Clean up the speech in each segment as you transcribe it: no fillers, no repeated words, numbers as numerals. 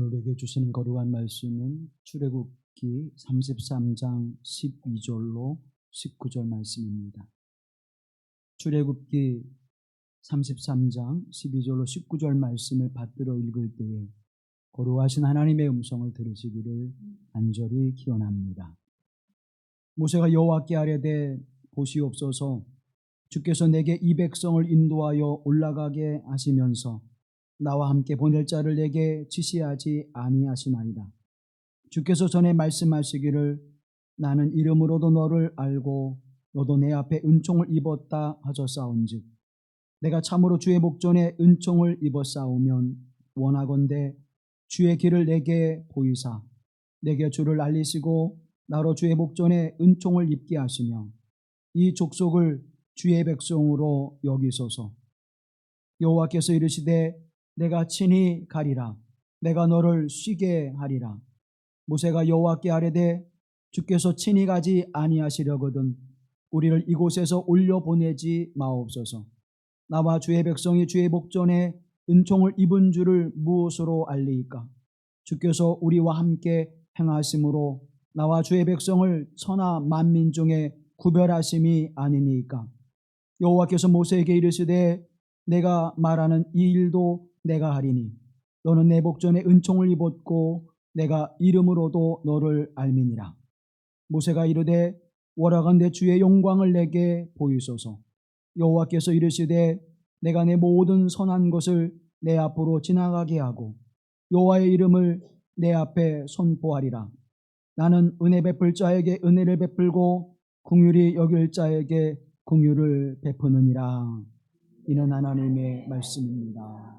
우리에게 주시는 거룩한 말씀은 출애굽기 33장 12절로 19절 말씀입니다. 출애굽기 33장 12절로 19절 말씀을 받들어 읽을 때에 거룩하신 하나님의 음성을 들으시기를 간절히 기원합니다. 모세가 여호와께 아뢰되 보시옵소서, 주께서 내게 이 백성을 인도하여 올라가게 하시면서 나와 함께 보낼 자를 내게 지시하지 아니하시나이다. 주께서 전에 말씀하시기를 나는 이름으로도 너를 알고 너도 내 앞에 은총을 입었다 하셨사온즉 내가 참으로 주의 목전에 은총을 입었사오면 원하건대 주의 길을 내게 보이사 내게 주를 알리시고 나로 주의 목전에 은총을 입게 하시며 이 족속을 주의 백성으로 여기소서. 여호와께서 이르시되 내가 친히 가리라. 내가 너를 쉬게 하리라. 모세가 여호와께 아뢰되 주께서 친히 가지 아니하시려거든 우리를 이곳에서 올려보내지 마옵소서. 나와 주의 백성이 주의 목전에 은총을 입은 줄을 무엇으로 알리이까? 주께서 우리와 함께 행하심으로 나와 주의 백성을 천하 만민 중에 구별하심이 아니니까. 여호와께서 모세에게 이르시되 내가 말하는 이 일도 내가 하리니 너는 내 목전에 은총을 입었고 내가 이름으로도 너를 알미니라. 모세가 이르되 원하건대 주의 영광을 내게 보이소서. 여호와께서 이르시되 내가 내 모든 선한 것을 내 앞으로 지나가게 하고 여호와의 이름을 내 앞에 선포하리라. 나는 은혜 베풀 자에게 은혜를 베풀고 긍휼히 여길 자에게 긍휼을 베푸느니라. 이는 하나님의 말씀입니다.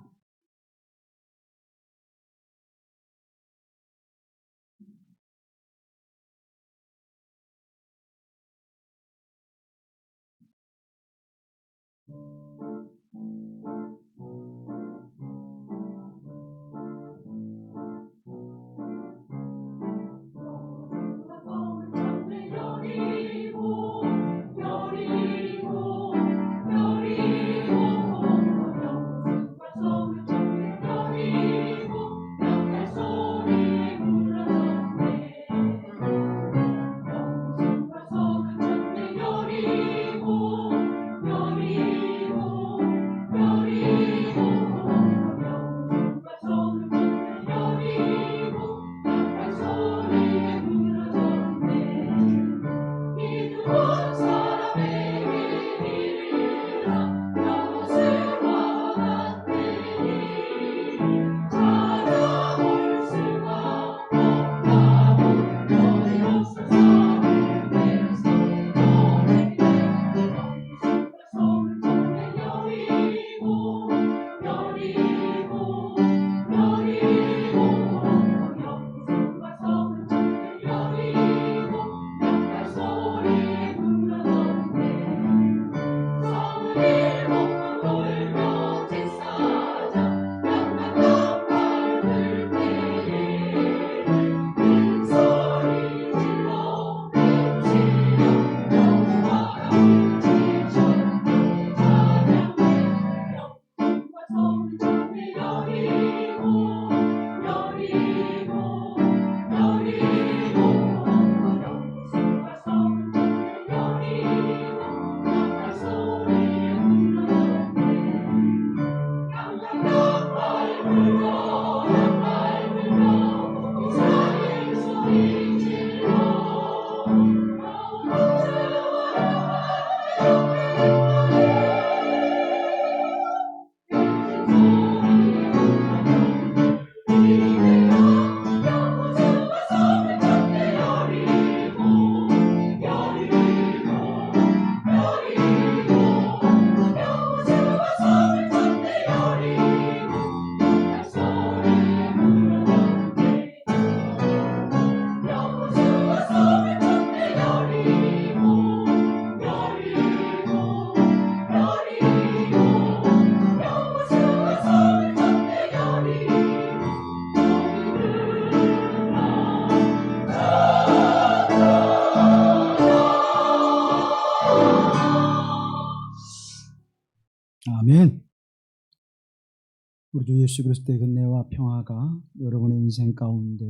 주 예수 그리스도의 은혜와 평화가 여러분의 인생 가운데,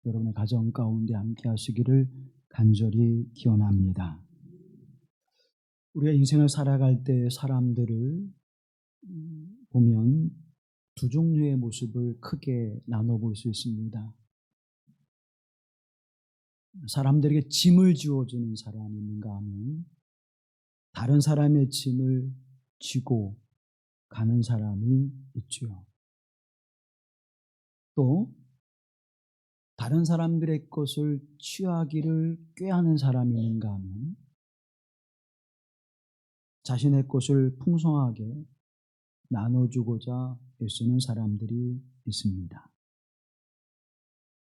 여러분의 가정 가운데 함께 하시기를 간절히 기원합니다. 우리가 인생을 살아갈 때 사람들을 보면 두 종류의 모습을 크게 나눠볼 수 있습니다. 사람들에게 짐을 지어주는 사람이 있는가 하면 다른 사람의 짐을 지고 가는 사람이 있죠. 또 다른 사람들의 것을 취하기를 꾀하는 사람이 있는가 하면 자신의 것을 풍성하게 나눠주고자 애쓰는 사람들이 있습니다.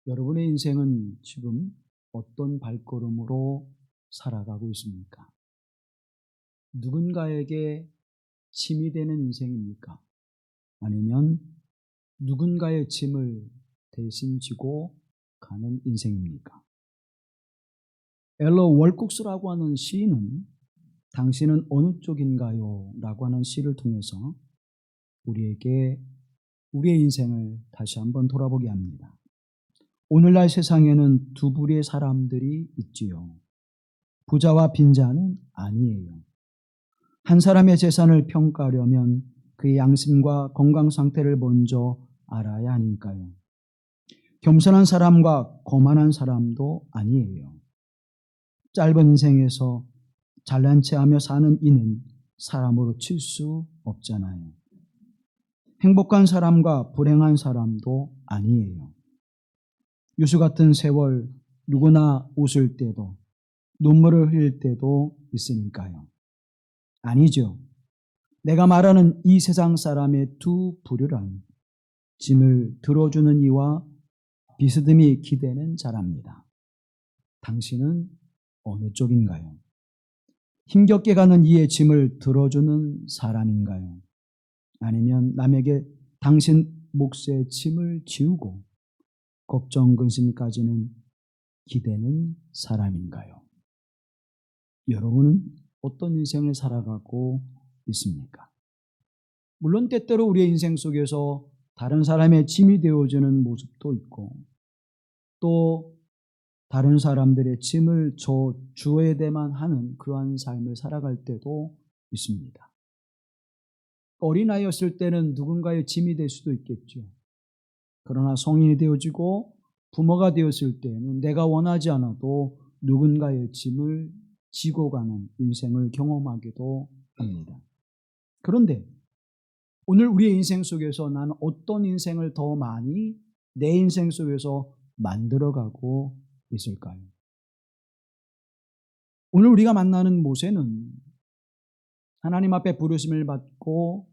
여러분의 인생은 지금 어떤 발걸음으로 살아가고 있습니까? 누군가에게 짐이 되는 인생입니까? 아니면 누군가의 짐을 대신 지고 가는 인생입니까? 엘러 월국스라고 하는 시인은 당신은 어느 쪽인가요? 라고 하는 시를 통해서 우리에게 우리의 인생을 다시 한번 돌아보게 합니다. 오늘날 세상에는 두 부류의 사람들이 있지요. 부자와 빈자는 아니에요. 한 사람의 재산을 평가하려면 그의 양심과 건강 상태를 먼저 알아야 하니까요. 겸손한 사람과 거만한 사람도 아니에요. 짧은 인생에서 잘난 체하며 사는 이는 사람으로 칠 수 없잖아요. 행복한 사람과 불행한 사람도 아니에요. 유수 같은 세월 누구나 웃을 때도 눈물을 흘릴 때도 있으니까요. 아니죠. 내가 말하는 이 세상 사람의 두 부류란 짐을 들어주는 이와 비스듬히 기대는 자랍니다. 당신은 어느 쪽인가요? 힘겹게 가는 이의 짐을 들어주는 사람인가요? 아니면 남에게 당신 몫의 짐을 지우고 걱정, 근심까지는 기대는 사람인가요? 여러분은 어떤 인생을 살아가고 있습니까? 물론 때때로 우리의 인생 속에서 다른 사람의 짐이 되어주는 모습도 있고 또 다른 사람들의 짐을 주어야 되만 하는 그러한 삶을 살아갈 때도 있습니다. 어린아이였을 때는 누군가의 짐이 될 수도 있겠죠. 그러나 성인이 되어지고 부모가 되었을 때는 내가 원하지 않아도 누군가의 짐을 지고 가는 인생을 경험하기도 합니다. 그런데 오늘 우리의 인생 속에서 나는 어떤 인생을 더 많이 내 인생 속에서 만들어가고 있을까요? 오늘 우리가 만나는 모세는 하나님 앞에 부르심을 받고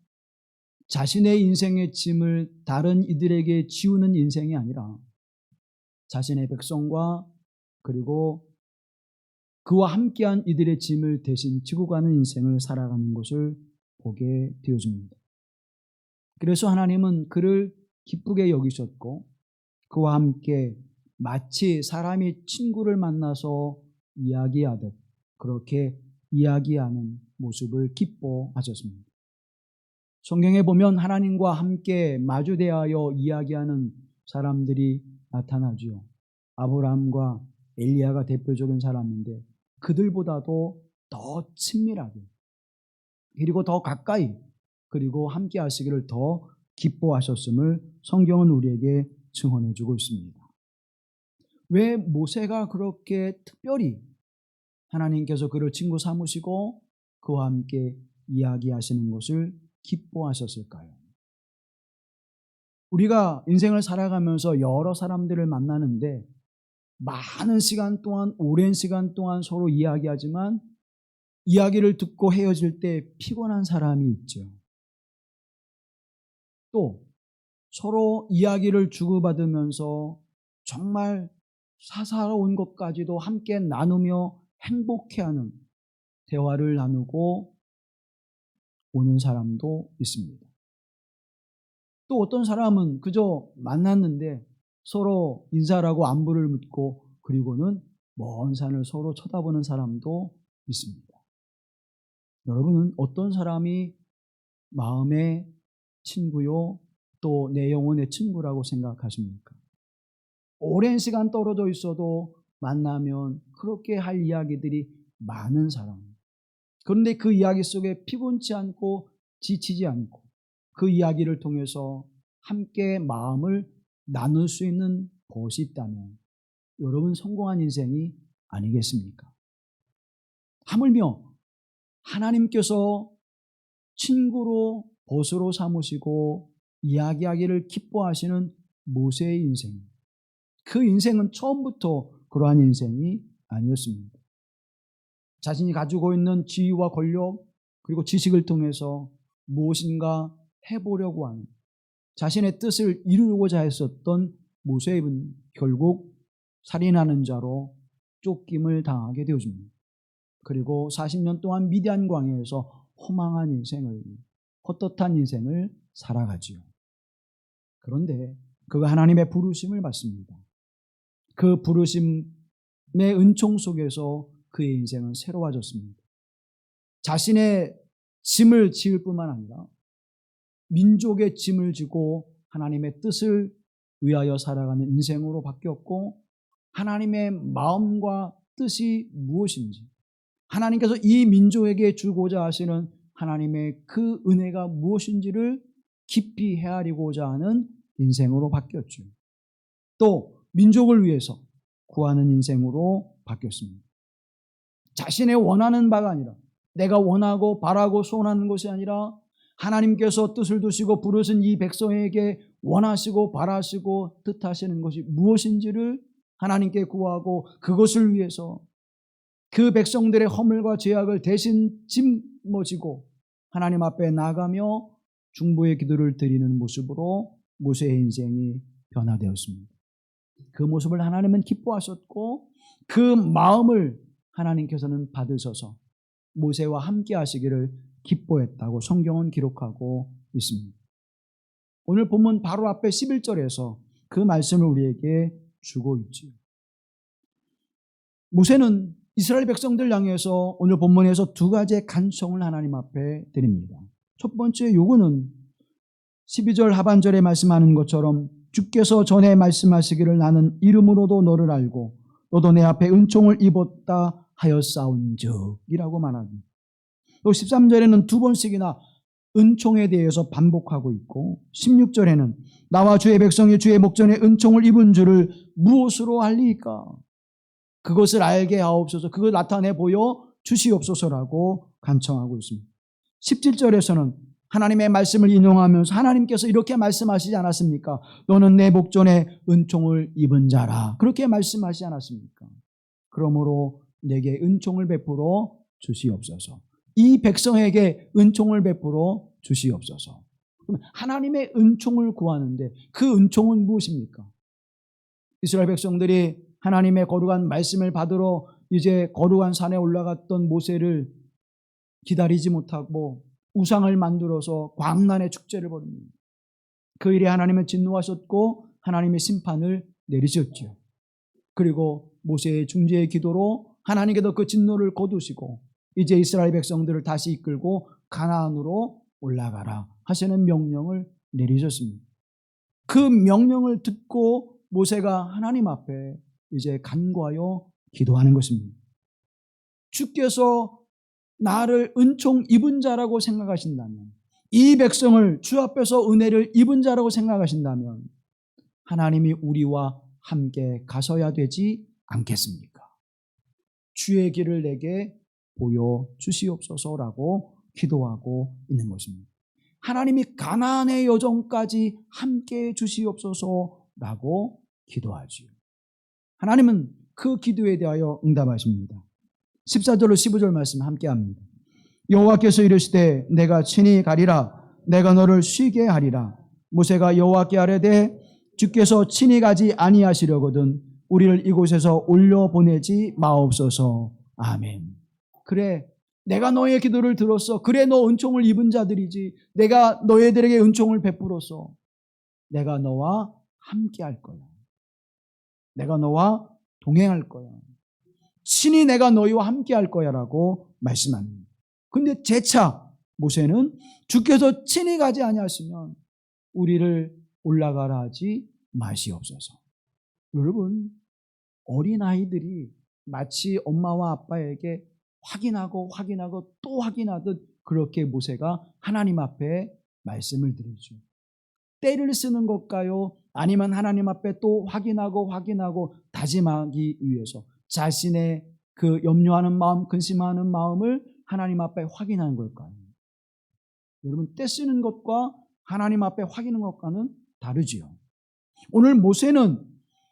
자신의 인생의 짐을 다른 이들에게 지우는 인생이 아니라 자신의 백성과 그리고 그와 함께한 이들의 짐을 대신 지고 가는 인생을 살아가는 것을 보게 되어집니다. 그래서 하나님은 그를 기쁘게 여기셨고 그와 함께 마치 사람이 친구를 만나서 이야기하듯 그렇게 이야기하는 모습을 기뻐하셨습니다. 성경에 보면 하나님과 함께 마주 대하여 이야기하는 사람들이 나타나죠. 아브라함과 엘리야가 대표적인 사람인데 그들보다도 더 친밀하게 그리고 더 가까이 그리고 함께 하시기를 더 기뻐하셨음을 성경은 우리에게 증언해 주고 있습니다. 왜 모세가 그렇게 특별히 하나님께서 그를 친구 삼으시고 그와 함께 이야기하시는 것을 기뻐하셨을까요? 우리가 인생을 살아가면서 여러 사람들을 만나는데 많은 시간 동안, 오랜 시간 동안 서로 이야기하지만 이야기를 듣고 헤어질 때 피곤한 사람이 있죠. 또 서로 이야기를 주고받으면서 정말 사사로운 것까지도 함께 나누며 행복해하는 대화를 나누고 오는 사람도 있습니다. 또 어떤 사람은 그저 만났는데 서로 인사를 하고 안부를 묻고 그리고는 먼 산을 서로 쳐다보는 사람도 있습니다. 여러분은 어떤 사람이 마음의 친구요 또 내 영혼의 친구라고 생각하십니까? 오랜 시간 떨어져 있어도 만나면 그렇게 할 이야기들이 많은 사람. 그런데 그 이야기 속에 피곤치 않고 지치지 않고 그 이야기를 통해서 함께 마음을 나눌 수 있는 것이 있다면 여러분 성공한 인생이 아니겠습니까? 하물며 하나님께서 친구로 보수로 삼으시고 이야기하기를 기뻐하시는 모세의 인생, 그 인생은 처음부터 그러한 인생이 아니었습니다. 자신이 가지고 있는 지위와 권력 그리고 지식을 통해서 무엇인가 해보려고 하는 자신의 뜻을 이루고자 했었던 모세는 결국 살인하는 자로 쫓김을 당하게 되어집니다. 그리고 40년 동안 미디안 광야에서 허망한 인생을, 헛헛한 인생을 살아가지요. 그런데 그가 하나님의 부르심을 받습니다. 그 부르심의 은총 속에서 그의 인생은 새로워졌습니다. 자신의 짐을 지을 뿐만 아니라 민족의 짐을 지고 하나님의 뜻을 위하여 살아가는 인생으로 바뀌었고, 하나님의 마음과 뜻이 무엇인지, 하나님께서 이 민족에게 주고자 하시는 하나님의 그 은혜가 무엇인지를 깊이 헤아리고자 하는 인생으로 바뀌었죠. 또 민족을 위해서 구하는 인생으로 바뀌었습니다. 자신의 원하는 바가 아니라, 내가 원하고 바라고 소원하는 것이 아니라 하나님께서 뜻을 두시고 부르신 이 백성에게 원하시고 바라시고 뜻하시는 것이 무엇인지를 하나님께 구하고 그것을 위해서 그 백성들의 허물과 죄악을 대신 짊어지고 하나님 앞에 나가며 중보의 기도를 드리는 모습으로 모세의 인생이 변화되었습니다. 그 모습을 하나님은 기뻐하셨고 그 마음을 하나님께서는 받으셔서 모세와 함께 하시기를 기뻐했다고 성경은 기록하고 있습니다. 오늘 본문 바로 앞에 11절에서 그 말씀을 우리에게 주고 있지요. 모세는 이스라엘 백성들 향해서 오늘 본문에서 두 가지의 간청을 하나님 앞에 드립니다. 첫 번째 요구는 12절 하반절에 말씀하는 것처럼 주께서 전에 말씀하시기를 나는 이름으로도 너를 알고 너도 내 앞에 은총을 입었다 하였사온즉 이라고 말합니다. 또 13절에는 두 번씩이나 은총에 대해서 반복하고 있고 16절에는 나와 주의 백성이 주의 목전에 은총을 입은 줄을 무엇으로 알리까? 그것을 알게 하옵소서, 그걸 나타내 보여 주시옵소서라고 간청하고 있습니다. 17절에서는 하나님의 말씀을 인용하면서 하나님께서 이렇게 말씀하시지 않았습니까? 너는 내 목전에 은총을 입은 자라, 그렇게 말씀하시지 않았습니까? 그러므로 내게 은총을 베풀어 주시옵소서, 이 백성에게 은총을 베풀어 주시옵소서. 하나님의 은총을 구하는데 그 은총은 무엇입니까? 이스라엘 백성들이 하나님의 거룩한 말씀을 받으러 이제 거룩한 산에 올라갔던 모세를 기다리지 못하고 우상을 만들어서 광란의 축제를 벌입니다. 그 일에 하나님은 진노하셨고 하나님의 심판을 내리셨죠. 그리고 모세의 중재의 기도로 하나님께서 그 진노를 거두시고 이제 이스라엘 백성들을 다시 이끌고 가나안으로 올라가라 하시는 명령을 내리셨습니다. 그 명령을 듣고 모세가 하나님 앞에 이제 간구하여 기도하는 것입니다. 주께서 나를 은총 입은 자라고 생각하신다면, 이 백성을 주 앞에서 은혜를 입은 자라고 생각하신다면 하나님이 우리와 함께 가셔야 되지 않겠습니까? 주의 길을 내게 보여주시옵소서라고 기도하고 있는 것입니다. 하나님이 가나안의 여정까지 함께해 주시옵소서라고 기도하지요. 하나님은 그 기도에 대하여 응답하십니다. 14절로 15절 말씀 함께합니다. 여호와께서 이르시되 내가 친히 가리라, 내가 너를 쉬게 하리라. 모세가 여호와께 아뢰되 주께서 친히 가지 아니하시려거든 우리를 이곳에서 올려보내지 마옵소서. 아멘. 그래, 내가 너의 기도를 들었어. 그래, 너 은총을 입은 자들이지. 내가 너희들에게 은총을 베풀었어. 내가 너와 함께 할 거야. 내가 너와 동행할 거야. 친히 내가 너희와 함께 할 거야 라고 말씀합니다. 근데 재차 모세는 주께서 친히 가지 아니하시면 우리를 올라가라 하지 마시옵소서. 여러분, 어린아이들이 마치 엄마와 아빠에게 확인하고 또 확인하듯 그렇게 모세가 하나님 앞에 말씀을 드리죠. 때를 쓰는 것가요? 아니면 하나님 앞에 또 확인하고 다짐하기 위해서 자신의 그 염려하는 마음, 근심하는 마음을 하나님 앞에 확인하는 걸까요? 여러분, 때 쓰는 것과 하나님 앞에 확인하는 것과는 다르지요. 오늘 모세는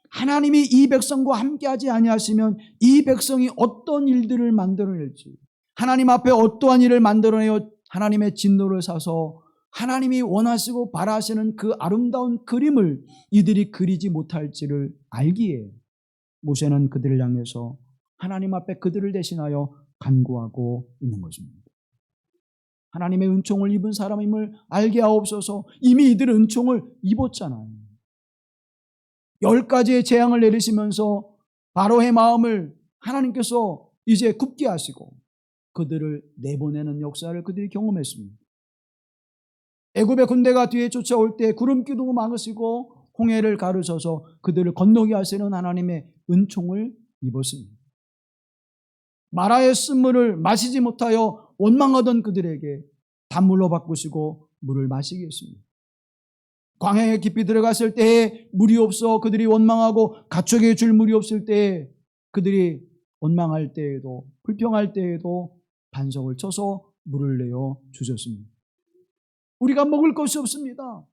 하나님이 이 백성과 함께하지 아니하시면 이 백성이 어떤 일들을 만들어낼지, 하나님 앞에 어떠한 일을 만들어내어 하나님의 진노를 사서 하나님이 원하시고 바라시는 그 아름다운 그림을 이들이 그리지 못할지를 알기에 모세는 그들을 향해서 하나님 앞에 그들을 대신하여 간구하고 있는 것입니다. 하나님의 은총을 입은 사람임을 알게 하옵소서. 이미 이들은 은총을 입었잖아요. 10가지의 재앙을 내리시면서 바로의 마음을 하나님께서 이제 굳게 하시고 그들을 내보내는 역사를 그들이 경험했습니다. 애굽의 군대가 뒤에 쫓아올 때 구름 기둥을 막으시고 홍해를 가르셔서 그들을 건너게 하시는 하나님의 은총을 입었습니다. 마라의 쓴물을 마시지 못하여 원망하던 그들에게 단물로 바꾸시고 물을 마시게 했습니다. 광야에 깊이 들어갔을 때에 물이 없어 그들이 원망하고 가축에 줄 물이 없을 때에 그들이 원망할 때에도 불평할 때에도 반석을 쳐서 물을 내어 주셨습니다. 우리가 먹을 것이 없습니다.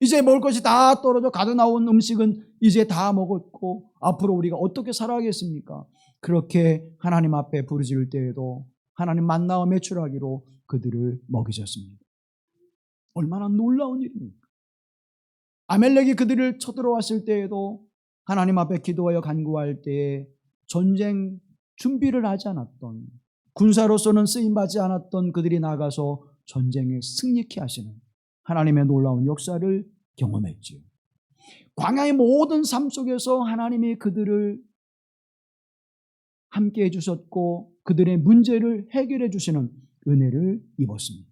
이제 먹을 것이 다 떨어져 가져 나온 음식은 이제 다 먹었고 앞으로 우리가 어떻게 살아가겠습니까? 그렇게 하나님 앞에 부르짖을 때에도 하나님 만나와 매출하기로 그들을 먹이셨습니다. 얼마나 놀라운 일입니까? 아멜렉이 그들을 쳐들어왔을 때에도 하나님 앞에 기도하여 간구할 때에 전쟁 준비를 하지 않았던, 군사로서는 쓰임받지 않았던 그들이 나가서 전쟁에 승리케 하시는 하나님의 놀라운 역사를 경험했지요. 광야의 모든 삶 속에서 하나님이 그들을 함께 해주셨고 그들의 문제를 해결해 주시는 은혜를 입었습니다.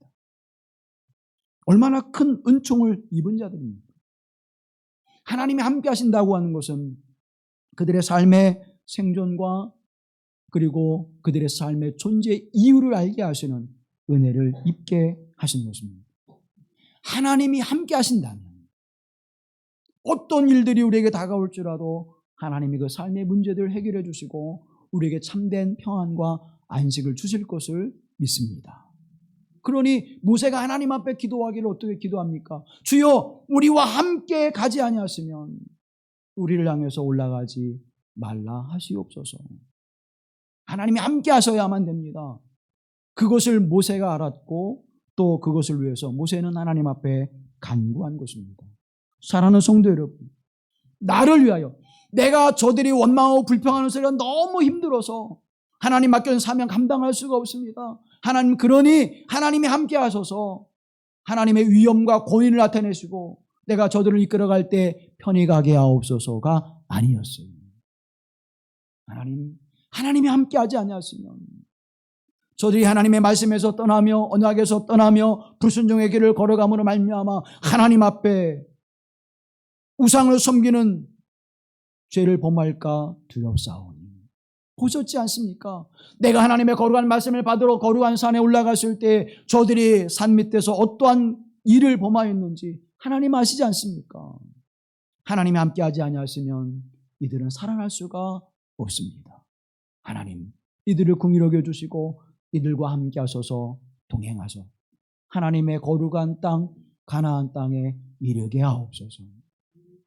얼마나 큰 은총을 입은 자들입니까? 하나님이 함께 하신다고 하는 것은 그들의 삶의 생존과 그리고 그들의 삶의 존재의 이유를 알게 하시는 은혜를 입게 하시는 것입니다. 하나님이 함께 하신다면 어떤 일들이 우리에게 다가올지라도 하나님이 그 삶의 문제들을 해결해 주시고 우리에게 참된 평안과 안식을 주실 것을 믿습니다. 그러니 모세가 하나님 앞에 기도하기를 어떻게 기도합니까? 주여 우리와 함께 가지 아니하시면 우리를 향해서 올라가지 말라 하시옵소서. 하나님이 함께 하셔야만 됩니다. 그것을 모세가 알았고 또 그것을 위해서 모세는 하나님 앞에 간구한 것입니다. 사랑하는 성도 여러분, 나를 위하여 내가 저들이 원망하고 불평하는 소리가 너무 힘들어서 하나님 맡겨진 사명 감당할 수가 없습니다. 하나님, 그러니 하나님이 함께 하셔서 하나님의 위엄과 권위를 나타내시고 내가 저들을 이끌어갈 때 편히 가게 하옵소서가 아니었어요. 하나님이 함께 하지 아니하시면 저들이 하나님의 말씀에서 떠나며 언약에서 떠나며 불순종의 길을 걸어감으로 말미암아 하나님 앞에 우상을 섬기는 죄를 범할까 두렵사오니 보셨지 않습니까? 내가 하나님의 거룩한 말씀을 받으러 거룩한 산에 올라갔을 때 저들이 산 밑에서 어떠한 일을 범하였는지 하나님 아시지 않습니까? 하나님이 함께하지 아니하시면 이들은 살아날 수가 없습니다. 하나님 이들을 긍휼히 여겨주시고 이들과 함께 하셔서 동행하셔 하나님의 거룩한 땅 가나안 땅에 이르게 하옵소서.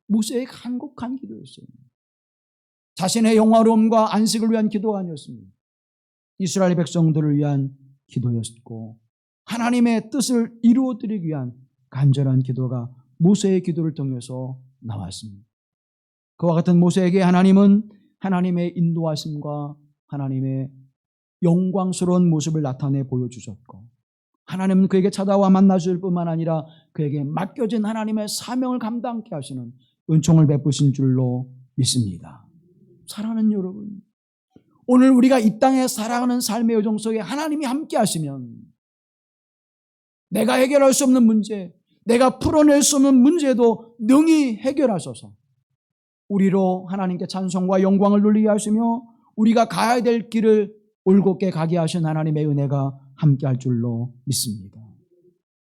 모세의 간곡한 기도였어요. 자신의 영화로움과 안식을 위한 기도가 아니었습니다. 이스라엘 백성들을 위한 기도였고 하나님의 뜻을 이루어드리기 위한 간절한 기도가 모세의 기도를 통해서 나왔습니다. 그와 같은 모세에게 하나님은 하나님의 인도하심과 하나님의 영광스러운 모습을 나타내 보여주셨고 하나님은 그에게 찾아와 만나줄 뿐만 아니라 그에게 맡겨진 하나님의 사명을 감당케 하시는 은총을 베푸신 줄로 믿습니다. 사랑하는 여러분, 오늘 우리가 이 땅에 살아가는 삶의 여정 속에 하나님이 함께 하시면 내가 해결할 수 없는 문제, 내가 풀어낼 수 없는 문제도 능히 해결하소서. 우리로 하나님께 찬송과 영광을 돌리게 하시며 우리가 가야 될 길을 올곧게 가게 하신 하나님의 은혜가 함께할 줄로 믿습니다.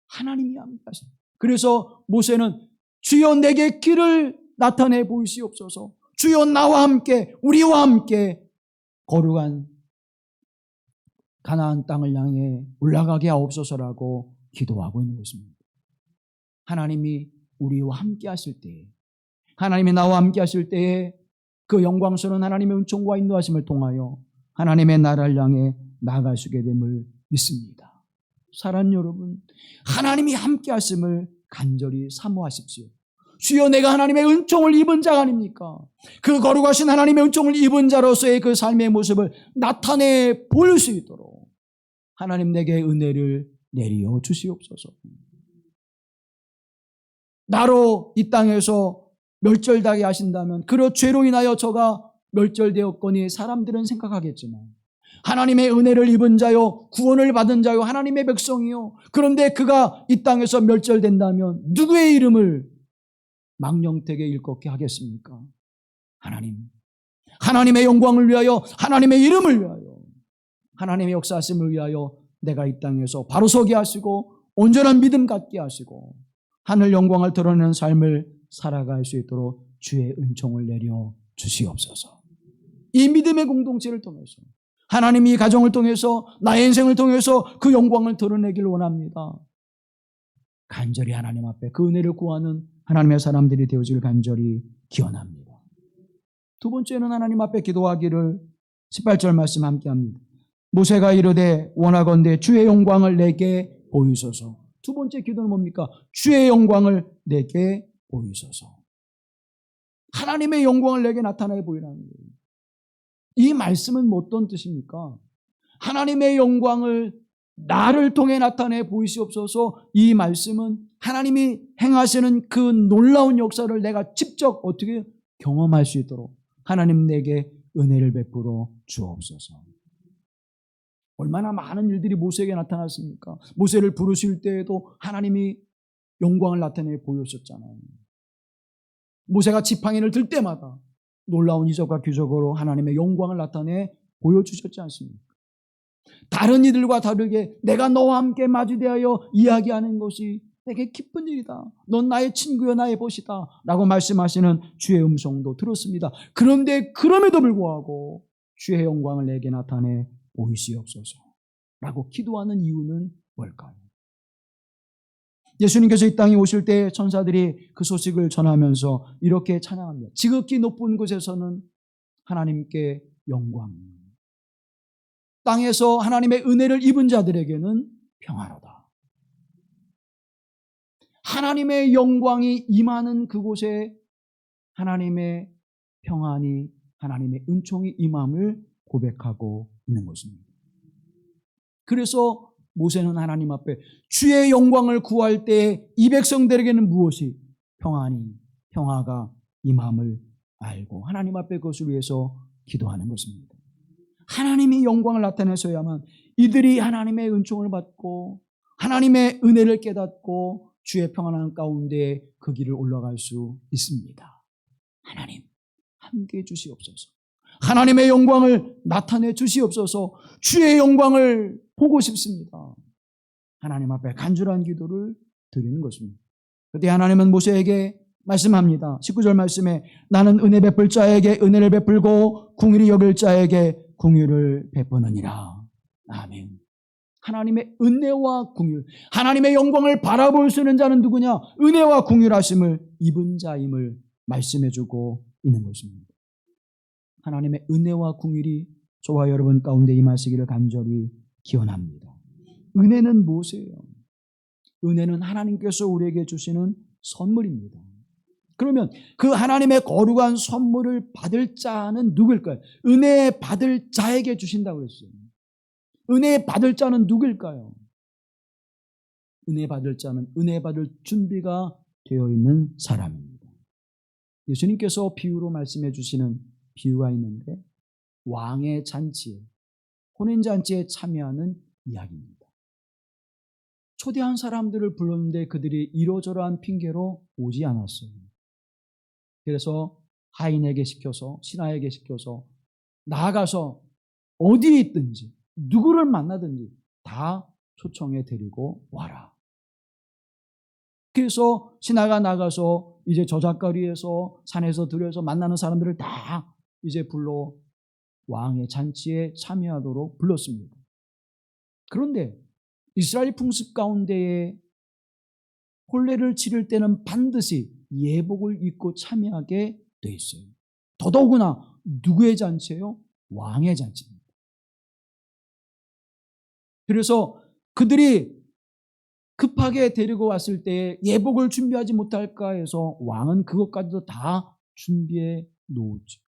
하나님이 함께하십니다. 그래서 모세는 주여 내게 길을 나타내 보이시옵소서. 주여 나와 함께 우리와 함께 거룩한 가나안 땅을 향해 올라가게 하옵소서라고 기도하고 있는 것입니다. 하나님이 우리와 함께 하실 때에, 하나님이 나와 함께 하실 때에 그 영광스러운 하나님의 은총과 인도하심을 통하여 하나님의 나라를 향해 나아갈 수 있게 됨을 믿습니다. 사랑하는 여러분, 하나님이 함께 하심을 간절히 사모하십시오. 주여 내가 하나님의 은총을 입은 자가 아닙니까? 그 거룩하신 하나님의 은총을 입은 자로서의 그 삶의 모습을 나타내 보일 수 있도록 하나님 내게 은혜를 내리어 주시옵소서. 나로 이 땅에서 멸절당하게 하신다면 그로 죄로 인하여 저가 멸절되었거니 사람들은 생각하겠지만 하나님의 은혜를 입은 자요 구원을 받은 자요 하나님의 백성이요 그런데 그가 이 땅에서 멸절된다면 누구의 이름을 망령되게 일컫게 하겠습니까? 하나님의 영광을 위하여 하나님의 이름을 위하여 하나님의 역사하심을 위하여 내가 이 땅에서 바로 서게 하시고 온전한 믿음 갖게 하시고 하늘 영광을 드러내는 삶을 살아갈 수 있도록 주의 은총을 내려 주시옵소서. 이 믿음의 공동체를 통해서 하나님이 이 가정을 통해서 나의 인생을 통해서 그 영광을 드러내길 원합니다. 간절히 하나님 앞에 그 은혜를 구하는 하나님의 사람들이 되어질 간절히 기원합니다. 두 번째는 하나님 앞에 기도하기를 18절 말씀 함께합니다. 모세가 이르되 원하건대 주의 영광을 내게 보이소서. 두 번째 기도는 뭡니까? 주의 영광을 내게 보이소서. 하나님의 영광을 내게 나타내 보이라는 거예요. 이 말씀은 어떤 뜻입니까? 하나님의 영광을 나를 통해 나타내 보이시옵소서. 이 말씀은 하나님이 행하시는 그 놀라운 역사를 내가 직접 어떻게 경험할 수 있도록 하나님 내게 은혜를 베풀어 주옵소서. 얼마나 많은 일들이 모세에게 나타났습니까? 모세를 부르실 때에도 하나님이 영광을 나타내 보였었잖아요. 모세가 지팡이를 들 때마다 놀라운 이적과 기적으로 하나님의 영광을 나타내 보여주셨지 않습니까? 다른 이들과 다르게 내가 너와 함께 마주대하여 이야기하는 것이 내게 기쁜 일이다. 넌 나의 친구여 나의 벗이다 라고 말씀하시는 주의 음성도 들었습니다. 그런데 그럼에도 불구하고 주의 영광을 내게 나타내 보이시옵소서 라고 기도하는 이유는 뭘까요? 예수님께서 이 땅에 오실 때 천사들이 그 소식을 전하면서 이렇게 찬양합니다. 지극히 높은 곳에서는 하나님께 영광, 땅에서 하나님의 은혜를 입은 자들에게는 평화로다. 하나님의 영광이 임하는 그곳에 하나님의 평안이, 하나님의 은총이 임함을 고백하고 있는 것입니다. 그래서 모세는 하나님 앞에 주의 영광을 구할 때 이 백성들에게는 무엇이 평화가 임함을 알고 하나님 앞에 그것을 위해서 기도하는 것입니다. 하나님이 영광을 나타내셔야만 이들이 하나님의 은총을 받고 하나님의 은혜를 깨닫고 주의 평안한 가운데 그 길을 올라갈 수 있습니다. 하나님 함께해 주시옵소서. 하나님의 영광을 나타내 주시옵소서. 주의 영광을 보고 싶습니다. 하나님 앞에 간절한 기도를 드리는 것입니다. 그때 하나님은 모세에게 말씀합니다. 19절 말씀에 나는 은혜 베풀 자에게 은혜를 베풀고 긍휼히 여길 자에게 긍휼을 베푸느니라. 아멘. 하나님의 은혜와 긍휼, 하나님의 영광을 바라볼 수 있는 자는 누구냐? 은혜와 긍휼하심을 입은 자임을 말씀해주고 있는 것입니다. 하나님의 은혜와 긍휼이 저와 여러분 가운데 임하시기를 간절히 기원합니다. 은혜는 무엇이에요? 은혜는 하나님께서 우리에게 주시는 선물입니다. 그러면 그 하나님의 거룩한 선물을 받을 자는 누구일까요? 은혜 받을 자에게 주신다고 했어요. 은혜 받을 자는 누구일까요? 은혜 받을 자는 은혜 받을 준비가 되어 있는 사람입니다. 예수님께서 비유로 말씀해 주시는 비유가 있는데 왕의 잔치에 혼인잔치에 참여하는 이야기입니다. 초대한 사람들을 불렀는데 그들이 이러저러한 핑계로 오지 않았어요. 그래서 하인에게 시켜서, 신하에게 시켜서 나아가서 어디에 있든지 누구를 만나든지 다 초청해 데리고 와라. 그래서 신하가 나가서 이제 저작거리에서 산에서 들여서 만나는 사람들을 다 이제 불러 왕의 잔치에 참여하도록 불렀습니다. 그런데 이스라엘 풍습 가운데에 혼례를 치를 때는 반드시 예복을 입고 참여하게 돼 있어요. 더더구나 누구의 잔치예요? 왕의 잔치입니다. 그래서 그들이 급하게 데리고 왔을 때 예복을 준비하지 못할까 해서 왕은 그것까지도 다 준비해 놓았죠.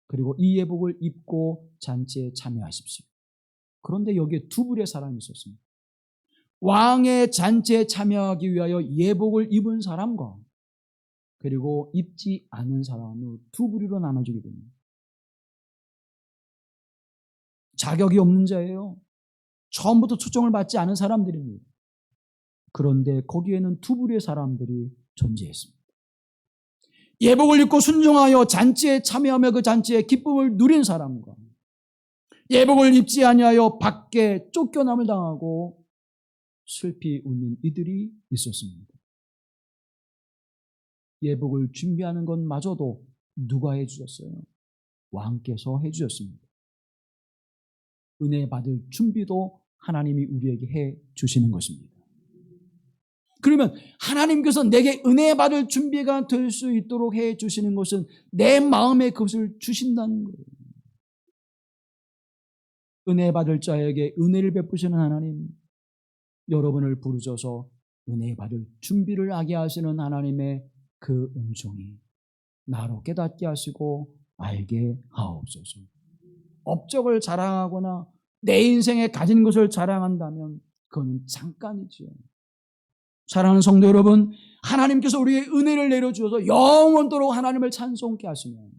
그리고 이 예복을 입고 잔치에 참여하십시오. 그런데 여기에 두 부류의 사람이 있었습니다. 왕의 잔치에 참여하기 위하여 예복을 입은 사람과 그리고 입지 않은 사람으로 두 부류로 나눠지게 됩니다. 자격이 없는 자예요. 처음부터 초청을 받지 않은 사람들입니다. 그런데 거기에는 두 부류의 사람들이 존재했습니다. 예복을 입고 순종하여 잔치에 참여하며 그 잔치의 기쁨을 누린 사람과 예복을 입지 아니하여 밖에 쫓겨남을 당하고 슬피 웃는 이들이 있었습니다. 예복을 준비하는 것마저도 누가 해주셨어요? 왕께서 해주셨습니다. 은혜 받을 준비도 하나님이 우리에게 해 주시는 것입니다. 그러면 하나님께서 내게 은혜 받을 준비가 될 수 있도록 해 주시는 것은 내 마음에 그것을 주신다는 거예요. 은혜 받을 자에게 은혜를 베푸시는 하나님, 여러분을 부르셔서 은혜 받을 준비를 하게 하시는 하나님의 그 은총이 나로 깨닫게 하시고 알게 하옵소서. 업적을 자랑하거나 내 인생에 가진 것을 자랑한다면 그건 잠깐이죠. 사랑하는 성도 여러분, 하나님께서 우리에게 은혜를 내려주어서 영원토록 하나님을 찬송케 하시면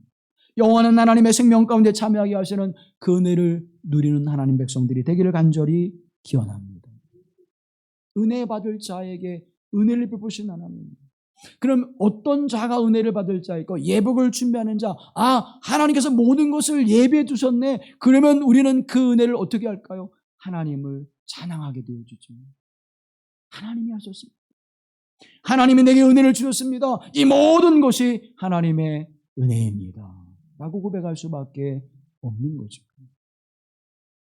영원한 하나님의 생명 가운데 참여하게 하시는 그 은혜를 누리는 하나님 백성들이 되기를 간절히 기원합니다. 은혜 받을 자에게 은혜를 베푸신 하나님. 그럼 어떤 자가 은혜를 받을 자일까? 예복을 준비하는 자. 하나님께서 모든 것을 예비해 두셨네. 그러면 우리는 그 은혜를 어떻게 할까요? 하나님을 찬양하게 되어주죠. 하나님이 하셨습니다. 하나님이 내게 은혜를 주셨습니다. 이 모든 것이 하나님의 은혜입니다. 라고 고백할 수밖에 없는 거죠.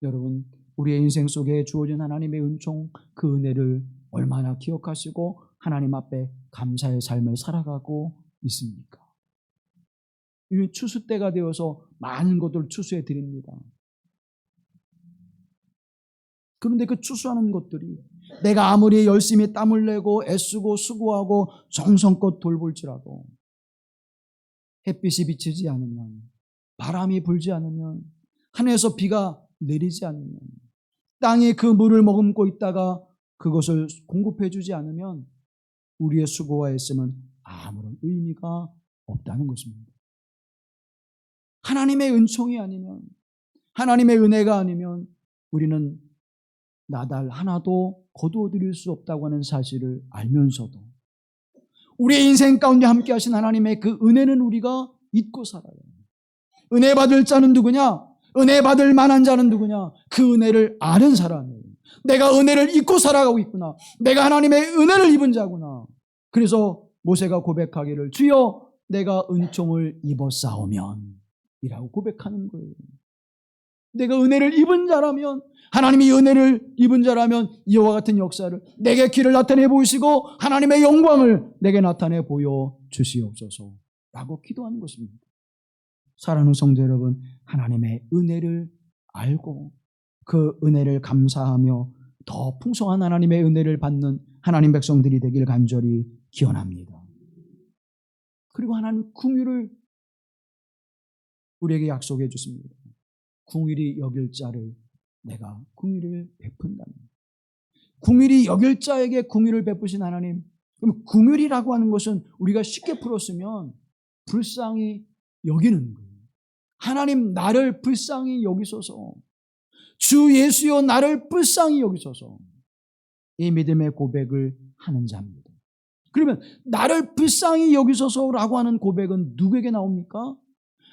여러분, 우리의 인생 속에 주어진 하나님의 은총, 그 은혜를 얼마나 기억하시고 하나님 앞에 감사의 삶을 살아가고 있습니까? 이미 추수 때가 되어서 많은 것들을 추수해 드립니다. 그런데 그 추수하는 것들이 내가 아무리 열심히 땀을 내고 애쓰고 수고하고 정성껏 돌볼지라도 햇빛이 비치지 않으면, 바람이 불지 않으면, 하늘에서 비가 내리지 않으면, 땅이 그 물을 머금고 있다가 그것을 공급해 주지 않으면 우리의 수고와 애씀은 아무런 의미가 없다는 것입니다. 하나님의 은총이 아니면, 하나님의 은혜가 아니면 우리는 나달 하나도 거두어 드릴 수 없다고 하는 사실을 알면서도 우리의 인생 가운데 함께 하신 하나님의 그 은혜는 우리가 잊고 살아요. 은혜 받을 자는 누구냐? 은혜 받을 만한 자는 누구냐? 그 은혜를 아는 사람이에요. 내가 은혜를 잊고 살아가고 있구나. 내가 하나님의 은혜를 입은 자구나. 그래서 모세가 고백하기를 주여 내가 은총을 입었사오면 이라고 고백하는 거예요. 내가 은혜를 입은 자라면, 하나님이 은혜를 입은 자라면 이와 같은 역사를 내게 길을 나타내 보이시고 하나님의 영광을 내게 나타내 보여 주시옵소서 라고 기도하는 것입니다. 사랑하는 성도 여러분, 하나님의 은혜를 알고 그 은혜를 감사하며 더 풍성한 하나님의 은혜를 받는 하나님 백성들이 되길 간절히 기원합니다. 그리고 하나님 긍휼을 우리에게 약속해 주십니다. 긍휼히 여길 자를 내가 긍휼을 베푼다는, 긍휼히 여길 자에게 긍휼을 베푸신 하나님. 그럼 긍휼이라고 하는 것은 우리가 쉽게 풀었으면 불쌍히 여기는 거예요. 하나님 나를 불쌍히 여기소서, 주 예수여 나를 불쌍히 여기소서. 이 믿음의 고백을 하는 자입니다. 그러면 나를 불쌍히 여기소서라고 하는 고백은 누구에게 나옵니까?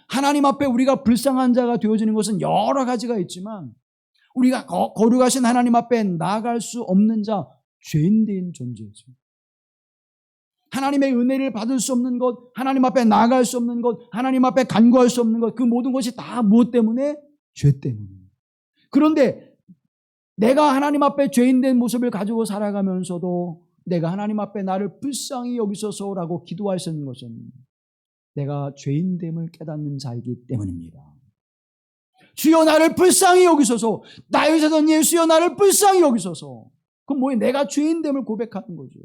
하나님 앞에 우리가 불쌍한 자가 되어지는 것은 여러 가지가 있지만 우리가 거룩하신 하나님 앞에 나아갈 수 없는 자, 죄인된 존재죠. 하나님의 은혜를 받을 수 없는 것, 하나님 앞에 나아갈 수 없는 것, 하나님 앞에 간구할 수 없는 것, 그 모든 것이 다 무엇 때문에? 죄 때문에. 그런데 내가 하나님 앞에 죄인된 모습을 가지고 살아가면서도 내가 하나님 앞에 나를 불쌍히 여기소서라고 기도할 수 있는 것은 내가 죄인됨을 깨닫는 자이기 때문입니다. 주여 나를 불쌍히 여기소서. 나의 자손 예수여 나를 불쌍히 여기소서. 그럼 뭐예요? 내가 죄인됨을 고백하는 거죠.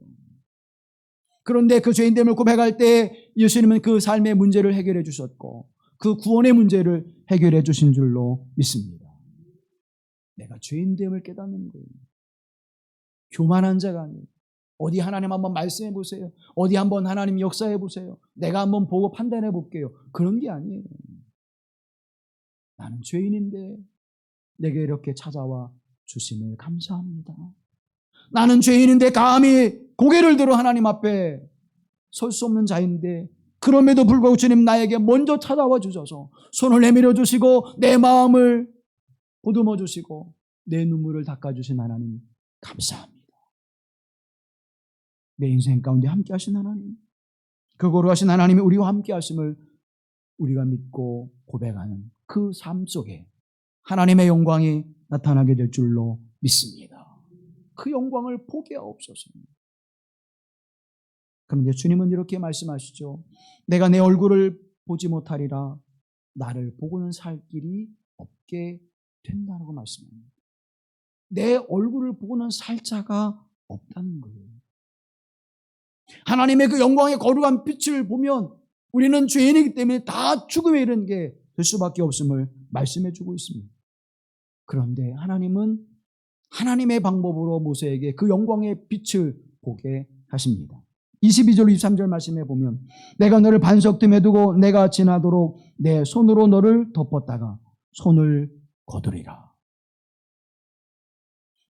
그런데 그 죄인됨을 고백할 때 예수님은 그 삶의 문제를 해결해 주셨고 그 구원의 문제를 해결해 주신 줄로 믿습니다. 내가 죄인됨을 깨닫는 거예요. 교만한 자가 아니에요. 어디 하나님 한번 말씀해 보세요. 어디 한번 하나님 역사해 보세요. 내가 한번 보고 판단해 볼게요. 그런 게 아니에요. 나는 죄인인데 내게 이렇게 찾아와 주심을 감사합니다. 나는 죄인인데 감히 고개를 들어 하나님 앞에 설 수 없는 자인데 그럼에도 불구하고 주님 나에게 먼저 찾아와 주셔서 손을 내밀어 주시고 내 마음을 보듬어 주시고 내 눈물을 닦아주신 하나님 감사합니다. 내 인생 가운데 함께 하신 하나님, 그 거룩하신 하나님이 우리와 함께 하심을 우리가 믿고 고백하는 그 삶 속에 하나님의 영광이 나타나게 될 줄로 믿습니다. 그 영광을 포기하옵소서. 그런데 주님은 이렇게 말씀하시죠. 내가 내 얼굴을 보지 못하리라 나를 보고는 살 길이 없게 된다고 말씀합니다. 내 얼굴을 보고는 살 자가 없다는 거예요. 하나님의 그 영광의 거룩한 빛을 보면 우리는 죄인이기 때문에 다 죽음에 이르는 게 될 수밖에 없음을 말씀해 주고 있습니다. 그런데 하나님은 하나님의 방법으로 모세에게 그 영광의 빛을 보게 하십니다. 22절 23절 말씀해 보면 내가 너를 반석 틈에 두고 내가 지나도록 내 손으로 너를 덮었다가 손을 거두리라.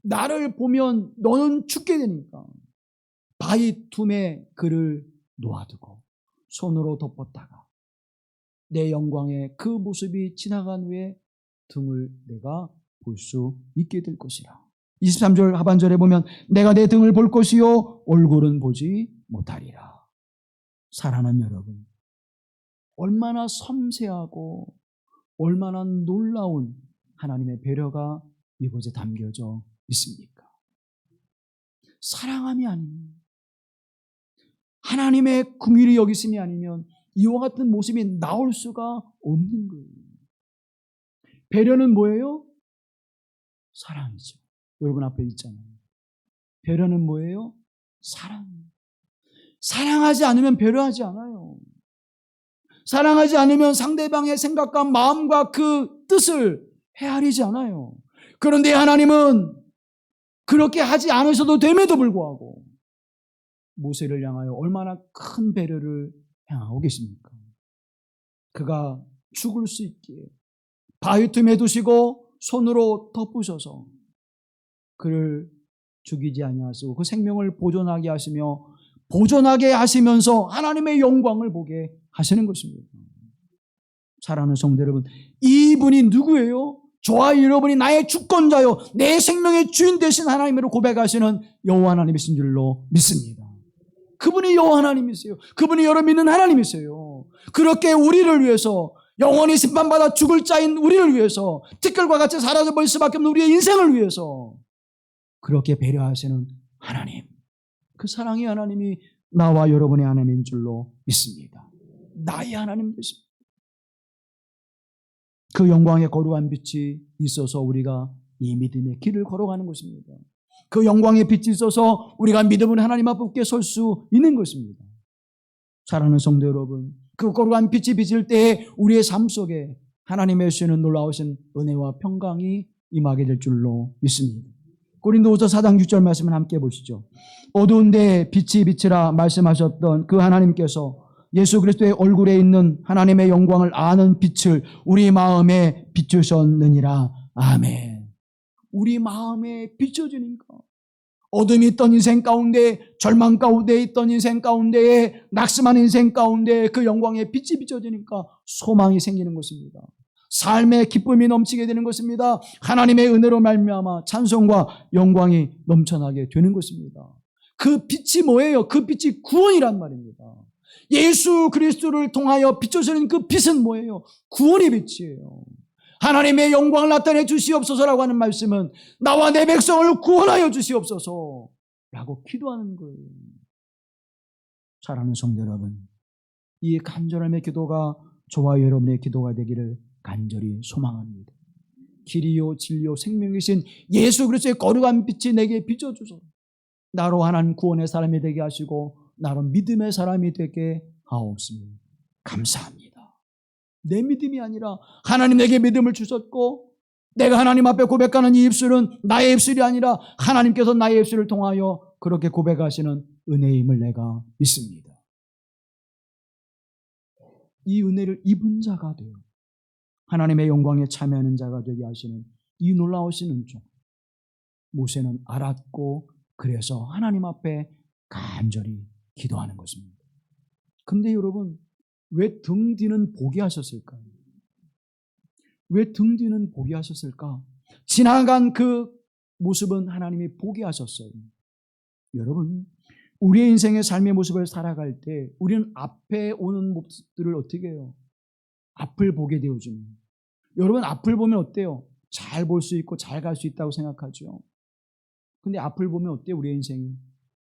나를 보면 너는 죽게 되니까 바위 틈에 그를 놓아두고 손으로 덮었다가 내 영광의 그 모습이 지나간 후에 등을 내가 볼 수 있게 될 것이라. 23절 하반절에 보면 내가 내 등을 볼 것이요 얼굴은 보지 못하리라. 사랑하는 여러분, 얼마나 섬세하고 얼마나 놀라운 하나님의 배려가 이곳에 담겨져 있습니까? 사랑함이 아니면, 하나님의 긍휼히 여기심이 아니면 이와 같은 모습이 나올 수가 없는 거예요. 배려는 뭐예요? 사랑이죠. 여러분 앞에 있잖아요. 배려는 뭐예요? 사랑. 사랑하지 않으면 배려하지 않아요. 사랑하지 않으면 상대방의 생각과 마음과 그 뜻을 헤아리지 않아요. 그런데 하나님은 그렇게 하지 않으셔도 됨에도 불구하고 모세를 향하여 얼마나 큰 배려를 행하고 계십니까? 그가 죽을 수 있게 바위 틈에 두시고 손으로 덮으셔서 그를 죽이지 아니하시고 그 생명을 보존하게 하시며 보존하게 하시면서 하나님의 영광을 보게 하시는 것입니다. 사랑하는 성도 여러분, 이분이 누구예요? 저와 여러분이 나의 주권자요 내 생명의 주인 되신 하나님으로 고백하시는 여호와 하나님이신 줄로 믿습니다. 그분이 여호와 하나님이세요. 그분이 여러분 믿는 하나님이세요. 그렇게 우리를 위해서 영원히 심판받아 죽을 자인 우리를 위해서 티끌과 같이 사라져버릴 수밖에 없는 우리의 인생을 위해서 그렇게 배려하시는 하나님, 그 사랑의 하나님이 나와 여러분의 하나님인 줄로 믿습니다. 나의 하나님 되십니다. 그 영광의 거룩한 빛이 있어서 우리가 이 믿음의 길을 걸어가는 것입니다. 그 영광의 빛이 있어서 우리가 믿음으로 하나님 앞에 설 수 있는 것입니다. 사랑하는 성도 여러분, 그 거룩한 빛이 비칠 때에 우리의 삶 속에 하나님의 주시는 놀라우신 은혜와 평강이 임하게 될 줄로 믿습니다. 고린도후서 4장 6절 말씀을 함께 보시죠. 어두운 데에 빛이 비치라 말씀하셨던 그 하나님께서 예수 그리스도의 얼굴에 있는 하나님의 영광을 아는 빛을 우리 마음에 비추셨느니라. 아멘. 우리 마음에 비춰지니까 어둠이 있던 인생 가운데, 절망 가운데 있던 인생 가운데에, 낙심한 인생 가운데 그 영광의 빛이 비춰지니까 소망이 생기는 것입니다. 삶의 기쁨이 넘치게 되는 것입니다. 하나님의 은혜로 말미암아 찬송과 영광이 넘쳐나게 되는 것입니다. 그 빛이 뭐예요? 그 빛이 구원이란 말입니다. 예수 그리스도를 통하여 비춰지는 그 빛은 뭐예요? 구원의 빛이에요. 하나님의 영광을 나타내 주시옵소서라고 하는 말씀은 나와 내 백성을 구원하여 주시옵소서 라고 기도하는 거예요. 사랑하는 성도 여러분, 이 간절함의 기도가 저와 여러분의 기도가 되기를 간절히 소망합니다. 길이요 진리요 생명이신 예수 그리스도의 거룩한 빛이 내게 비춰주소서. 나로 하나님 구원의 사람이 되게 하시고 나로 믿음의 사람이 되게 하옵소서. 감사합니다. 내 믿음이 아니라 하나님 내게 믿음을 주셨고 내가 하나님 앞에 고백하는 이 입술은 나의 입술이 아니라 하나님께서 나의 입술을 통하여 그렇게 고백하시는 은혜임을 내가 믿습니다. 이 은혜를 입은 자가 되어 하나님의 영광에 참여하는 자가 되게 하시는 이 놀라우신 은총, 모세는 알았고 그래서 하나님 앞에 간절히 기도하는 것입니다. 근데 여러분, 왜 등 뒤는 보게 하셨을까요? 왜 등 뒤는 보게 하셨을까? 지나간 그 모습은 하나님이 보게 하셨어요. 여러분, 우리의 인생의 삶의 모습을 살아갈 때 우리는 앞에 오는 모습들을 어떻게 해요? 앞을 보게 되어줍니다. 여러분, 앞을 보면 어때요? 잘 볼 수 있고 잘 갈 수 있다고 생각하죠. 근데 앞을 보면 어때요? 우리의 인생이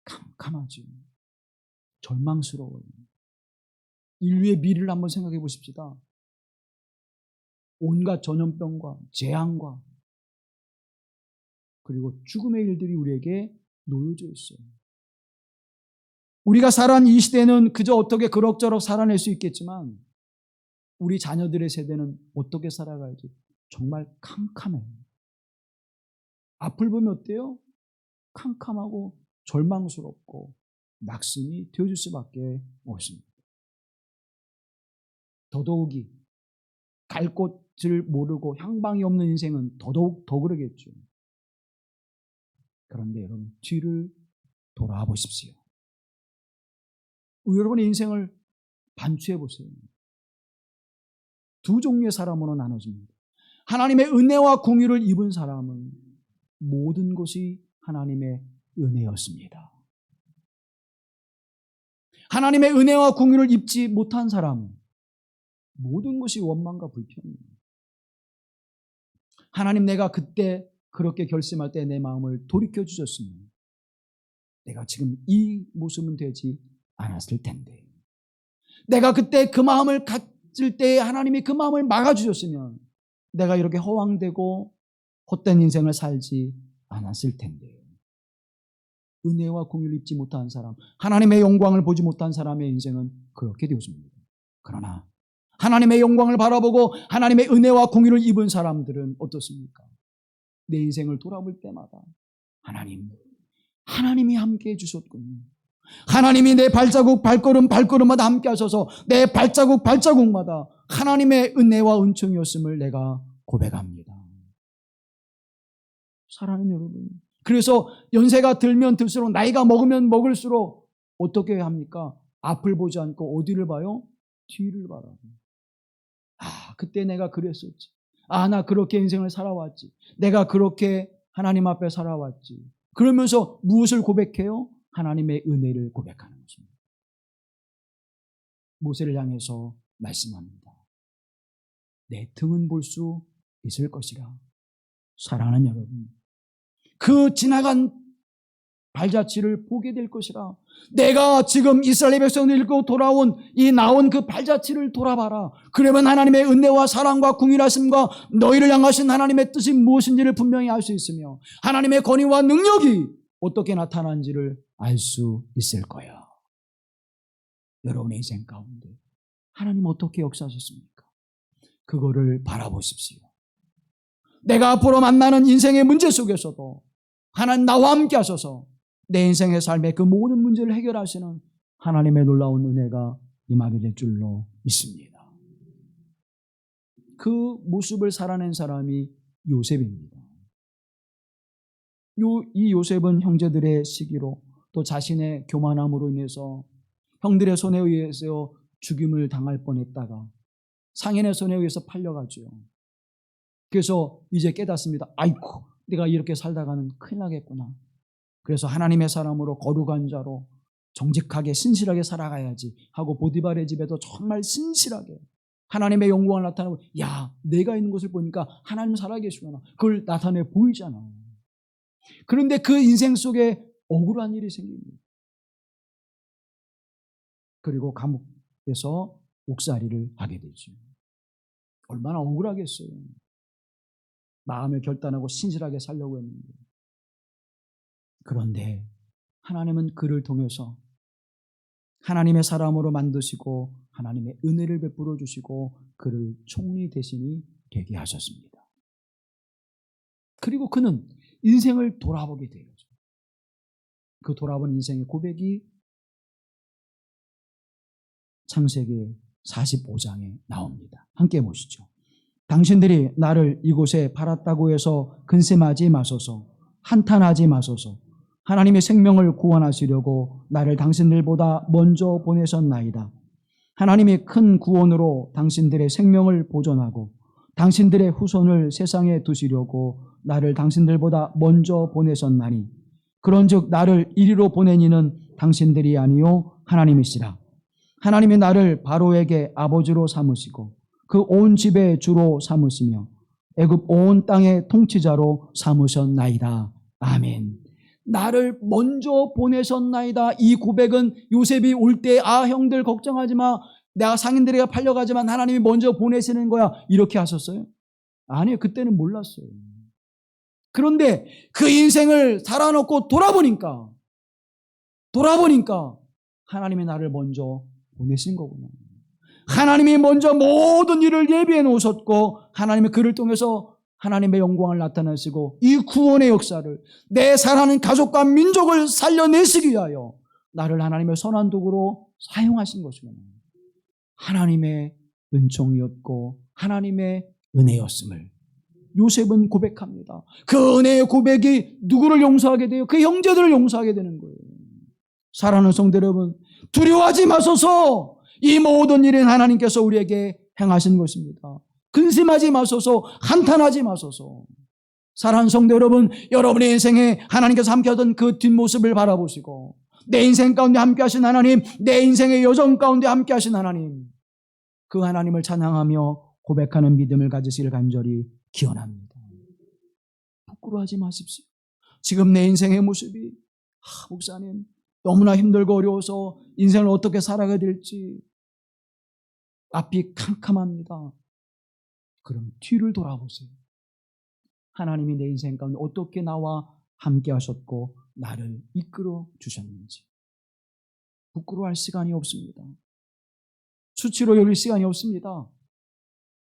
캄캄하죠. 절망스러워요. 인류의 미래를 한번 생각해 보십시다. 온갖 전염병과 재앙과 그리고 죽음의 일들이 우리에게 놓여져 있어요. 우리가 살아온 이 시대는 그저 어떻게 그럭저럭 살아낼 수 있겠지만 우리 자녀들의 세대는 어떻게 살아갈지 정말 캄캄해요. 앞을 보면 어때요? 캄캄하고 절망스럽고 낙심이 되어질 수밖에 없습니다. 더더욱이 갈 곳을 모르고 향방이 없는 인생은 더더욱 더 그러겠죠. 그런데 여러분, 뒤를 돌아와 보십시오. 여러분의 인생을 반추해 보세요. 두 종류의 사람으로 나눠집니다. 하나님의 은혜와 공유를 입은 사람은 모든 것이 하나님의 은혜였습니다. 하나님의 은혜와 공유를 입지 못한 사람은 모든 것이 원망과 불평입니다. 하나님, 내가 그때 그렇게 결심할 때 내 마음을 돌이켜 주셨으면 내가 지금 이 모습은 되지 않았을 텐데, 내가 그때 그 마음을 가질 때 하나님이 그 마음을 막아주셨으면 내가 이렇게 허황되고 헛된 인생을 살지 않았을 텐데, 은혜와 공유를 입지 못한 사람, 하나님의 영광을 보지 못한 사람의 인생은 그렇게 되었습니다. 그러나 하나님의 영광을 바라보고 하나님의 은혜와 공유를 입은 사람들은 어떻습니까? 내 인생을 돌아볼 때마다 하나님이 함께 해주셨군요. 하나님이 내 발걸음마다 함께 하셔서 내 발자국마다 하나님의 은혜와 은총이었음을 내가 고백합니다. 사랑하는 여러분, 그래서 연세가 들면 들수록, 나이가 먹으면 먹을수록 어떻게 합니까? 앞을 보지 않고 어디를 봐요? 뒤를 바라봐요. 그때 내가 그랬었지. 나 그렇게 인생을 살아왔지. 내가 그렇게 하나님 앞에 살아왔지. 그러면서 무엇을 고백해요? 하나님의 은혜를 고백하는 것입니다. 모세를 향해서 말씀합니다. 내 등은 볼 수 있을 것이라. 사랑하는 여러분, 그 지나간 발자취를 보게 될 것이라. 내가 지금 이스라엘 백성을 읽고 나온 그 발자취를 돌아봐라. 그러면 하나님의 은혜와 사랑과 궁일하심과 너희를 향하신 하나님의 뜻이 무엇인지를 분명히 알 수 있으며 하나님의 권위와 능력이 어떻게 나타나는지를 알 수 있을 거야. 여러분의 인생 가운데 하나님 어떻게 역사하셨습니까? 그거를 바라보십시오. 내가 앞으로 만나는 인생의 문제 속에서도 하나님 나와 함께 하셔서 내 인생의 삶의 그 모든 문제를 해결하시는 하나님의 놀라운 은혜가 임하게 될 줄로 믿습니다. 그 모습을 살아낸 사람이 요셉입니다. 이 요셉은 형제들의 시기로 또 자신의 교만함으로 인해서 형들의 손에 의해서 죽임을 당할 뻔했다가 상인의 손에 의해서 팔려가죠. 그래서 이제 깨닫습니다. 아이고, 내가 이렇게 살다가는 큰일 나겠구나. 그래서 하나님의 사람으로 거룩한 자로 정직하게 신실하게 살아가야지 하고 보디발의 집에도 정말 신실하게 하나님의 영광을 나타내고, 야, 내가 있는 곳을 보니까 하나님 살아계시구나. 그걸 나타내 보이잖아. 그런데 그 인생 속에 억울한 일이 생깁니다. 그리고 감옥에서 옥살이를 하게 되죠. 얼마나 억울하겠어요. 마음을 결단하고 신실하게 살려고 했는데. 그런데 하나님은 그를 통해서 하나님의 사람으로 만드시고 하나님의 은혜를 베풀어 주시고 그를 총리 대신이 되게 하셨습니다. 그리고 그는 인생을 돌아보게 되죠. 그 돌아본 인생의 고백이 창세기 45장에 나옵니다. 함께 보시죠. 당신들이 나를 이곳에 팔았다고 해서 근심하지 마소서, 한탄하지 마소서. 하나님의 생명을 구원하시려고 나를 당신들보다 먼저 보내셨나이다. 하나님이 큰 구원으로 당신들의 생명을 보존하고 당신들의 후손을 세상에 두시려고 나를 당신들보다 먼저 보내셨나니 그런즉 나를 이리로 보낸 이는 당신들이 아니요 하나님이시라. 하나님이 나를 바로에게 아버지로 삼으시고 그 온 집의 주로 삼으시며 애굽 온 땅의 통치자로 삼으셨나이다. 아멘. 나를 먼저 보내셨나이다. 이 고백은 요셉이 올 때 형들 걱정하지 마. 내가 상인들에게 팔려가지만 하나님이 먼저 보내시는 거야. 이렇게 하셨어요? 아니요. 그때는 몰랐어요. 그런데 그 인생을 살아놓고 돌아보니까 하나님이 나를 먼저 보내신 거구나. 하나님이 먼저 모든 일을 예비해 놓으셨고 하나님이 그를 통해서 하나님의 영광을 나타내시고 이 구원의 역사를 내 사랑하는 가족과 민족을 살려내시기 위하여 나를 하나님의 선한 도구로 사용하신 것이구나. 하나님의 은총이었고 하나님의 은혜였음을 요셉은 고백합니다. 그 은혜의 고백이 누구를 용서하게 돼요? 그 형제들을 용서하게 되는 거예요. 사랑하는 성도 여러분, 두려워하지 마소서. 이 모든 일은 하나님께서 우리에게 행하신 것입니다. 근심하지 마소서, 한탄하지 마소서. 사랑하는 성도 여러분, 여러분의 인생에 하나님께서 함께하던 그 뒷모습을 바라보시고 내 인생 가운데 함께하신 하나님, 내 인생의 여정 가운데 함께하신 하나님, 그 하나님을 찬양하며 고백하는 믿음을 가지시길 간절히 기원합니다. 부끄러워하지 마십시오. 지금 내 인생의 모습이 목사님 너무나 힘들고 어려워서 인생을 어떻게 살아가야 될지 앞이 캄캄합니다. 그럼 뒤를 돌아보세요. 하나님이 내 인생 가운데 어떻게 나와 함께 하셨고 나를 이끌어 주셨는지. 부끄러워할 시간이 없습니다. 수치로 여길 시간이 없습니다.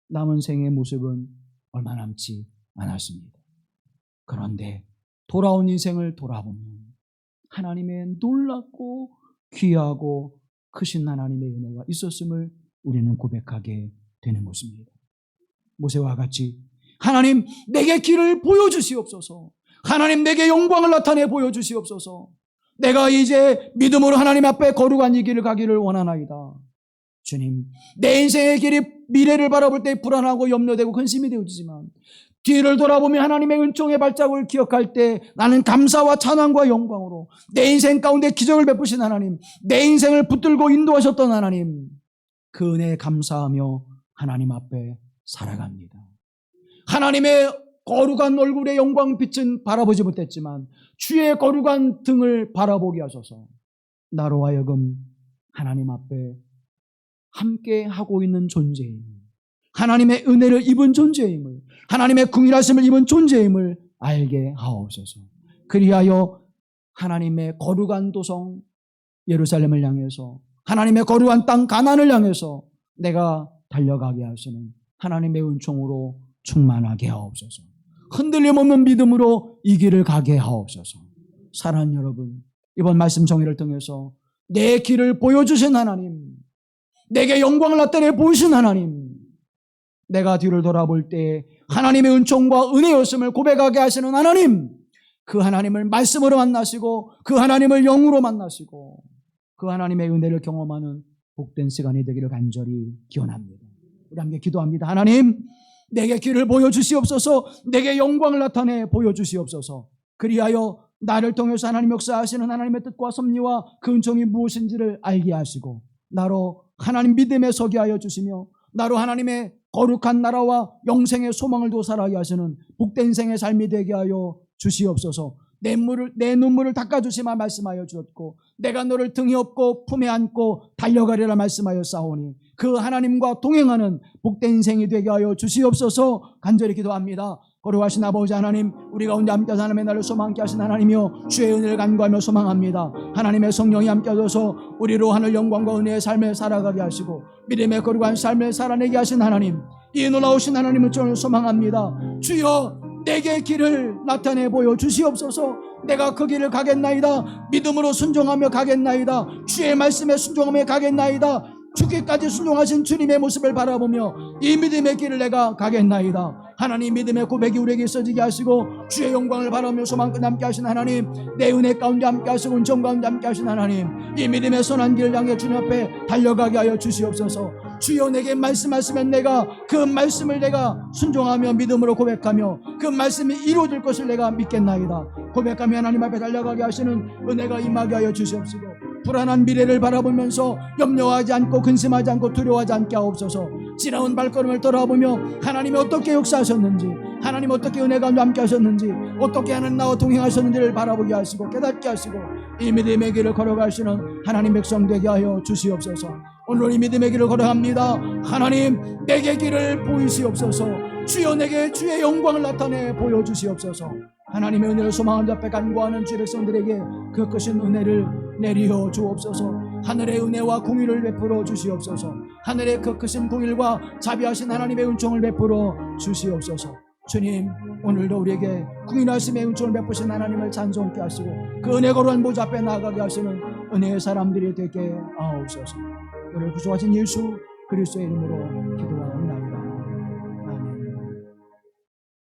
남은 생의 모습은 얼마 남지 않았습니다. 그런데 돌아온 인생을 돌아보면 하나님의 놀랍고 귀하고 크신 하나님의 은혜가 있었음을 우리는 고백하게 되는 것입니다. 모세와 같이 하나님 내게 길을 보여주시옵소서. 하나님 내게 영광을 나타내 보여주시옵소서. 내가 이제 믿음으로 하나님 앞에 거룩한 이 길을 가기를 원하나이다. 주님, 내 인생의 길이 미래를 바라볼 때 불안하고 염려되고 근심이 되어지지만 뒤를 돌아보며 하나님의 은총의 발자국을 기억할 때 나는 감사와 찬양과 영광으로 내 인생 가운데 기적을 베푸신 하나님, 내 인생을 붙들고 인도하셨던 하나님, 그 은혜에 감사하며 하나님 앞에 살아갑니다. 하나님의 거룩한 얼굴의 영광빛은 바라보지 못했지만 주의 거룩한 등을 바라보게 하소서. 나로 하여금 하나님 앞에 함께 하고 있는 존재임, 하나님의 은혜를 입은 존재임을, 하나님의 긍휼하심을 입은 존재임을 알게 하옵소서. 그리하여 하나님의 거룩한 도성 예루살렘을 향해서, 하나님의 거룩한 땅 가나안을 향해서 내가 달려가게 하시는 하나님의 은총으로 충만하게 하옵소서. 흔들림 없는 믿음으로 이 길을 가게 하옵소서. 사랑하는 여러분, 이번 말씀 정의를 통해서 내 길을 보여주신 하나님, 내게 영광을 나타내 보이신 하나님, 내가 뒤를 돌아볼 때 하나님의 은총과 은혜였음을 고백하게 하시는 하나님, 그 하나님을 말씀으로 만나시고 그 하나님을 영으로 만나시고 그 하나님의 은혜를 경험하는 복된 시간이 되기를 간절히 기원합니다. 우리 함께 기도합니다. 하나님, 내게 길을 보여주시옵소서. 내게 영광을 나타내 보여주시옵소서. 그리하여 나를 통해서 하나님 역사하시는 하나님의 뜻과 섭리와 그 은총이 무엇인지를 알게 하시고 나로 하나님 믿음에 서게 하여 주시며 나로 하나님의 거룩한 나라와 영생의 소망을 도살하게 하시는 복된 인생의 삶이 되게 하여 주시옵소서. 내 눈물을 닦아주시마 말씀하여 주었고 내가 너를 등에 업고 품에 안고 달려가리라 말씀하여 싸우니 그 하나님과 동행하는 복된 인생이 되게 하여 주시옵소서. 간절히 기도합니다. 거룩하신 아버지 하나님, 우리 가운데 함께 하나님의 나를 소망케 하신 하나님이여 주의 은혜를 간구하며 소망합니다. 하나님의 성령이 함께 하셔서 우리로 하늘 영광과 은혜의 삶을 살아가게 하시고 믿음의 거룩한 삶을 살아내게 하신 하나님, 이 놀라우신 하나님을 저는 소망합니다. 주여 내게 길을 나타내 보여 주시옵소서. 내가 그 길을 가겠나이다. 믿음으로 순종하며 가겠나이다. 주의 말씀에 순종하며 가겠나이다. 죽기까지 순종하신 주님의 모습을 바라보며 이 믿음의 길을 내가 가겠나이다. 하나님, 믿음의 고백이 우리에게 있어지게 하시고 주의 영광을 바라보며 소망 끝 함께 하신 하나님, 내 은혜 가운데 함께 하시고 은총 가운데 함께 하신 하나님, 이 믿음의 선한 길을 향해 주님 앞에 달려가게 하여 주시옵소서. 주여 내게 말씀하시면 내가 그 말씀을 내가 순종하며 믿음으로 고백하며 그 말씀이 이루어질 것을 내가 믿겠나이다. 고백하며 하나님 앞에 달려가게 하시는 은혜가 임하게 하여 주시옵시고 불안한 미래를 바라보면서 염려하지 않고 근심하지 않고 두려워하지 않게 하옵소서. 지나온 발걸음을 돌아보며 하나님이 어떻게 역사하셨는지, 하나님 어떻게 은혜가 함께 하셨는지, 어떻게 하는 나와 동행하셨는지를 바라보게 하시고 깨닫게 하시고 이 믿음의 길을 걸어가시는 하나님 백성 되게 하여 주시옵소서. 오늘 이 믿음의 길을 걸어갑니다. 하나님, 내게 길을 보이시옵소서. 주여 내게 주의 영광을 나타내 보여주시옵소서. 하나님의 은혜를 소망하는 자 앞에 간구하는 주의 백성들에게 그 크신 은혜를 내리어 주옵소서. 하늘의 은혜와 공의를 베풀어 주시옵소서. 하늘의 그 크신 공의와 자비하신 하나님의 은총을 베풀어 주시옵소서. 주님, 오늘도 우리에게 공의하심의 은총을 베푸신 하나님을 찬송케 하시고 그 은혜 거룩한 보좌 앞에 나아가게 하시는 은혜의 사람들이 되게 하옵소서. 오늘 구주하신 예수 그리스도의 이름으로